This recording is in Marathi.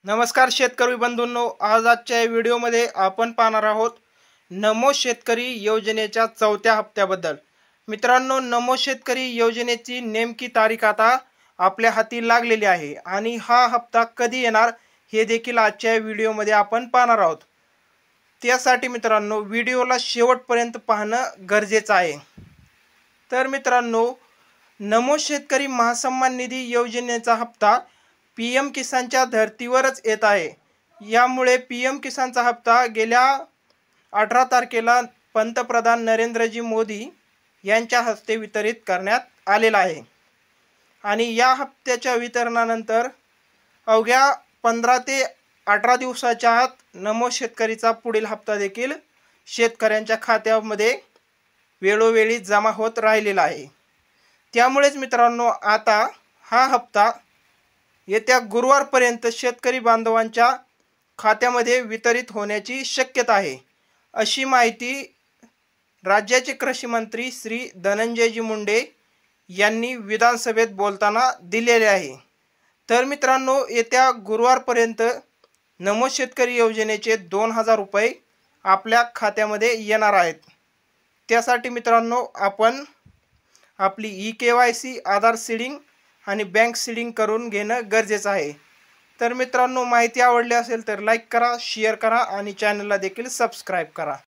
नमस्कार शेतकरी बंधूंनो, आजच्या व्हिडिओमध्ये आपण पाहणार आहोत नमो शेतकरी योजनेच्या चौथ्या हप्त्याबद्दल। मित्रांनो, नमो शेतकरी योजनेची नेमकी तारीख आता आपल्या हाती लागलेली आहे आणि हा हप्ता कधी येणार हे देखील आजच्या व्हिडिओमध्ये आपण पाहणार आहोत। त्यासाठी मित्रांनो व्हिडिओला शेवटपर्यंत पाहणं गरजेचं आहे। तर मित्रांनो, नमो शेतकरी महासन्मान निधी योजनेचा हप्ता पीएम किसानच्या धर्तीवरच येत आहे। यामुळे पीएम किसानचा हप्ता गेल्या 18 तारखेला पंतप्रधान नरेंद्रजी मोदी यांच्या हस्ते वितरित करण्यात आलेला आहे आणि या हप्त्याच्या वितरणानंतर अवघ्या 15 ते 18 दिवसाच्या आत नमो शेतकरीचा पुढील हप्ता देखील शेतकऱ्यांच्या खात्यामध्ये वेळोवेळी जमा होत राहिलेला आहे। त्यामुळेच मित्रांनो, आता हा हप्ता येत्या गुरुवारपर्यंत शेतकरी बांधवांच्या खात्यामध्ये वितरित होण्याची शक्यता आहे, अशी माहिती राज्याचे कृषी मंत्री श्री धनंजयजी मुंडे यांनी विधानसभेत बोलताना दिलेले आहे। तर मित्रांनो, येत्या गुरुवारपर्यंत नमो शेतकरी योजनेचे 2000 रुपये आपल्या खात्यामध्ये येणार आहेत। त्यासाठी मित्रांनो, आपण आपली ई-KYC, आधार सीडिंग आणि बँक सीडिंग करून घेणं गरजेचं आहे। तर मित्रांनो, माहिती आवडली असेल तर लाईक करा, शेअर करा आणि चॅनलला देखील सबस्क्राईब करा।